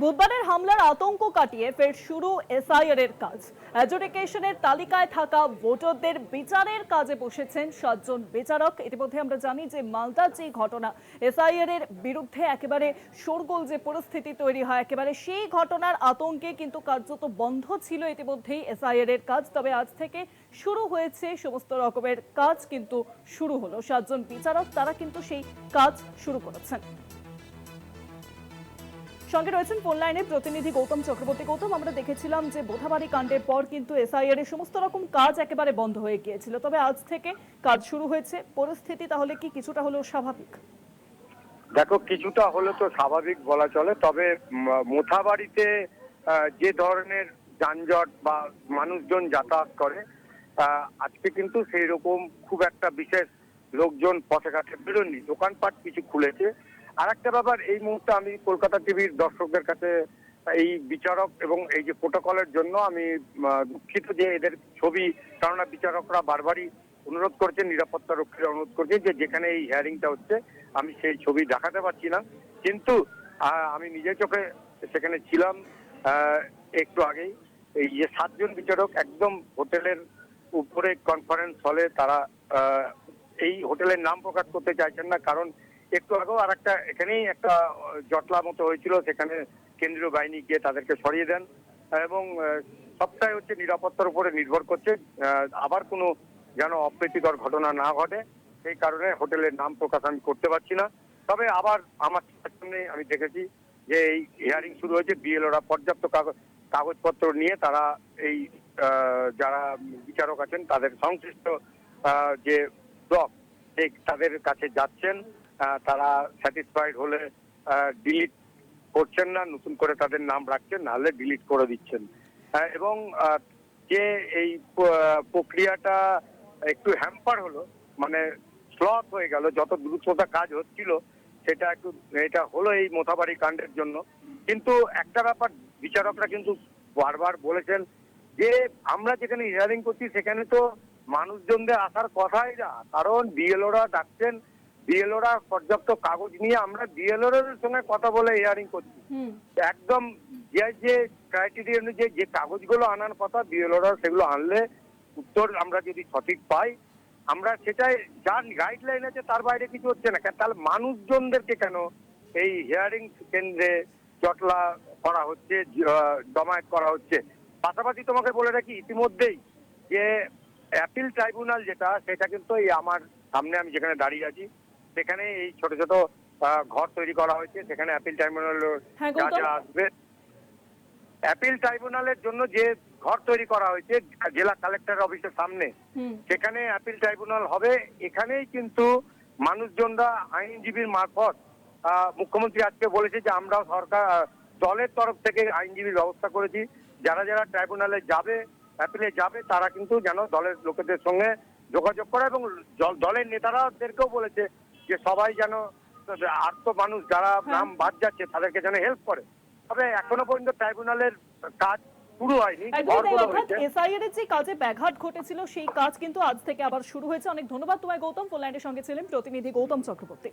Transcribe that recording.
বুধবারের হামলার আতঙ্ক কাটিয়ে ফের শুরু এসআইআর এর কাজ। অ্যাডজুডিকেশনের তালিকায় থাকা ভোটারদের বিচারের কাজে বসেছেন 7 জন বিচারক। ইতিমধ্যে আমরা জানি যে মালদার যে ঘটনা, এসআইআর এর বিরুদ্ধে একেবারে শোরগোল যে পরিস্থিতি তৈরি হয়, একেবারে সেই ঘটনার আতঙ্কে কিন্তু কার্যত বন্ধ ছিল ইতিমধ্যেই এসআইআর এর কাজ। তবে আজ থেকে শুরু হয়েছে সমস্ত রকমের কাজ, কিন্তু শুরু হলো 7 জন বিচারক, তারা কিন্তু সেই কাজ শুরু করেছেন। সঙ্গে রয়েছেন ফোন লাইনে প্রতিনিধি গৌতম চক্রবর্তী। গৌতম, আমরা দেখেছিলাম যে বোথাবাড়ি কাণ্ডের পর কিন্তু এসআইআর এর সমস্ত রকম কাজ একেবারে বন্ধ হয়ে গিয়েছিল, তবে আজ থেকে কাজ শুরু হয়েছে। পরিস্থিতি তাহলে কি কিছুটা হলেও স্বাভাবিক? দেখো, কিছুটা হলে তো স্বাভাবিক বলা চলে, তবে মোথাবাড়িতে যে ধরনের যানজট বা মানুষজন যাতায়াত করে, আজকে কিন্তু সেই রকম খুব একটা বিশেষ লোকজন পথে ঘাটে বেরোননি। দোকানপাট কিছু খুলেছে। আর একটা ব্যাপার, এই মুহূর্তে আমি কলকাতা টিভির দর্শকদের কাছে এই বিচারক এবং এই যে প্রোটোকলের জন্য আমি দুঃখিত যে এদের ছবি, কেননা বিচারকরা বারবারই অনুরোধ করছেন, নিরাপত্তা রক্ষীরা অনুরোধ করছে যে যেখানে এই হিয়ারিংটা হচ্ছে আমি সেই ছবি দেখাতে পারছি না। কিন্তু আমি নিজের চোখে সেখানে ছিলাম একটু আগেই। এই যে 7 জন বিচারক একদম হোটেলের উপরে কনফারেন্স হলে, তারা এই হোটেলের নাম প্রকাশ করতে চাইছেন না, কারণ একটু আগেও আর একটা এখানেই একটা জটলা মতো হয়েছিল, সেখানে কেন্দ্রীয় বাহিনী গিয়ে তাদেরকে সরিয়ে দেন এবং সবটাই হচ্ছে নিরাপত্তার উপরে নির্ভর করছে, আবার কোনো যেন অপ্রীতিকর ঘটনা না ঘটে। সেই কারণে হোটেলের নাম প্রকাশ আমি করতে পারছি না। তবে আবার আমার সামনে আমি দেখেছি যে এই হিয়ারিং শুরু হয়েছে। বিএলওরা পর্যাপ্ত কাগজপত্র নিয়ে তারা এই যারা বিচারক আছেন তাদের সংশ্লিষ্ট যে ব্লক তাদের কাছে যাচ্ছেন। তারা স্যাটিসফাইড হলে ডিলিট করছেন না, নতুন করে তাদের নাম রাখছেন, নাহলে ডিলিট করে দিচ্ছেন। এবং যে এই প্রক্রিয়াটা একটু হ্যাম্পার হলো, মানে স্লথ হয়ে গেল, যত দ্রুততা কাজ হচ্ছিল সেটা একটু এটা হলো এই মোথাবাড়ি কাণ্ডের জন্য। কিন্তু একটা ব্যাপার, বিচারকরা কিন্তু বারবার বলেছেন যে আমরা যেখানে হিয়ারিং করছি সেখানে তো মানুষজনদের আসার কথাই না, কারণ বিএলওরা ডাকছেন, বিএলওরা পর্যাপ্ত কাগজ নিয়ে, আমরা বিএলওর সঙ্গে কথা বলে হিয়ারিং করছি। একদম যে ক্রাইটেরিয়া অনুযায়ী যে কাগজগুলো আনার কথা, বিএলওরা সেগুলো আনলে উত্তর আমরা যদি সঠিক পাই, আমরা সেটাই, যার গাইডলাইন আছে তার বাইরে কিছু হচ্ছে না। তাহলে মানুষজনদেরকে কেন এই হিয়ারিং কেন্দ্রে জটলা করা হচ্ছে, জমায়েত করা হচ্ছে? পাশাপাশি তোমাকে বলে রাখি, ইতিমধ্যেই যে অ্যাপিল ট্রাইব্যুনাল যেটা, সেটা কিন্তু এই আমার সামনে আমি যেখানে দাঁড়িয়ে আছি সেখানে এই ছোট ছোট ঘর তৈরি করা হয়েছে। সেখানে অ্যাপিল ট্রাইব্যুনালের যা যা আসবে, অ্যাপিল ট্রাইব্যুনালের জন্য যে ঘর তৈরি করা হয়েছে জেলা কালেক্টর অফিসের সামনে, সেখানে অ্যাপিল ট্রাইব্যুনাল হবে। এখানেই কিন্তু মানুষজনরা আইনজীবীর মারফত, মুখ্যমন্ত্রী আজকে বলেছে যে আমরা সরকার দলের তরফ থেকে আইনজীবীর ব্যবস্থা করেছি, যারা যারা ট্রাইব্যুনালে যাবে, অ্যাপিলে যাবে, তারা কিন্তু যেন দলের লোকেদের সঙ্গে যোগাযোগ করে, এবং দলের নেতারাদেরকেও বলেছে যে সবাই যেন আর্ত মানুষ যারা নাম বাদ যাচ্ছে তাদেরকে যেন হেল্প করে। তবে এখনো পর্যন্ত ট্রাইব্যুনালের কাজ শুরু হয়নি। এসআইআর এর যে কাজে ব্যাঘাত ঘটেছিল সেই কাজ কিন্তু আজ থেকে আবার শুরু হয়েছে। অনেক ধন্যবাদ তোমায় গৌতম। ফোন লাইনের সঙ্গে ছিলেন প্রতিনিধি গৌতম চক্রবর্তী।